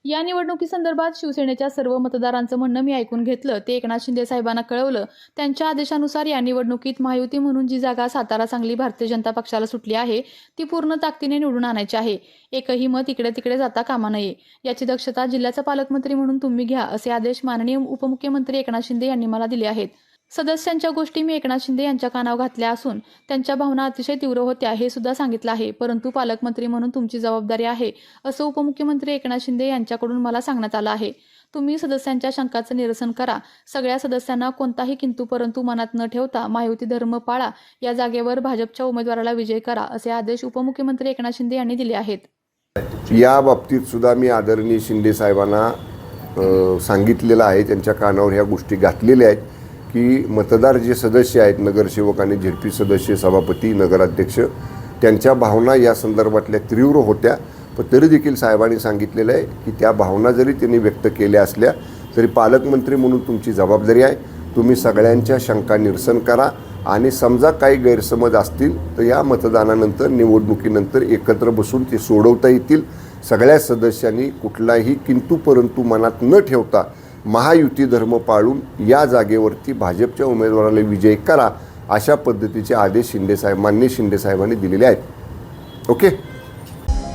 या निवडणुकीसंदर्भात शिवसेनेच्या सर्व मतदारांचं म्हणणं मी ऐकून घेतलं. ते एकनाथ शिंदे साहेबांना कळवलं. त्यांच्या आदेशानुसार या निवडणुकीत महायुती म्हणून जी जागा सातारा सांगली भारतीय जनता पक्षाला सुटली आहे ती पूर्ण ताकदीने निवडून आणायची आहे. एकही मत इकडे तिकडे जाता कामा नये. याची दक्षता जिल्ह्याचा पालकमंत्री म्हणून तुम्ही घ्या, असे आदेश माननीय उपमुख्यमंत्री एकनाथ शिंदे यांनी मला दिले आहेत. सदस्यांच्या गोष्टी मी एकनाथ शिंदे यांच्या कानावर घातल्या असून त्यांच्या भावना अतिशय तीव्र होत्या हे सुद्धा सांगितलं आहे. परंतु पालकमंत्री म्हणून तुमची जबाबदारी आहे, असं उपमुख्यमंत्री एकनाथ शिंदे यांच्याकडून मला सांगण्यात आलं आहे. तुम्ही सदस्यांच्या शंकांचं निरसन करा. सगळ्या सदस्यांना कोणताही किंतु परंतु मनात न ठेवता महायुती धर्म पाळा. या जागेवर भाजपच्या उमेदवाराला विजय करा, असे आदेश उपमुख्यमंत्री एकनाथ शिंदे यांनी दिले आहेत. या बाबतीत सुद्धा मी आदरणीय शिंदे साहेबांना सांगितलेलं आहे, त्यांच्या कानावर ह्या गोष्टी घातलेल्या आहेत की मतदार जे सदस्य आहेत, नगरसेवक आणि झेडपी सदस्य, सभापती, नगराध्यक्ष, त्यांच्या भावना या संदर्भातल्या तीव्र होत्या. पण तरी देखील साहेबांनी सांगितलेलं आहे की त्या भावना जरी त्यांनी व्यक्त केल्या असल्या तरी पालकमंत्री म्हणून तुमची जबाबदारी आहे. तुम्ही सगळ्यांच्या शंका निरसन करा आणि समजा काही गैरसमज असतील तर या मतदानानंतर, निवडणुकीनंतर एकत्र बसून ते सोडवता येतील. सगळ्या सदस्यांनी कुठलाही किंतु परंतु मनात न ठेवता महायुती धर्म पाळून या जागेवरती भाजपच्या उमेदवाराला विजय करा, अशा पद्धतीचे आदेश माननीय शिंदे साहेबांनी दिलेले आहेत. ओके.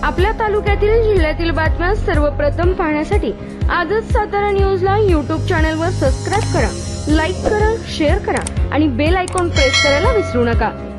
आपल्या तालुक्यातील जिल्ह्यातील बातम्या सर्वप्रथम पाहण्यासाठी आजच सातारा न्यूजला YouTube चॅनलवर सबस्क्राईब करा, लाईक करा, शेअर करा आणि बेल आयकॉन प्रेस करायला विसरू नका.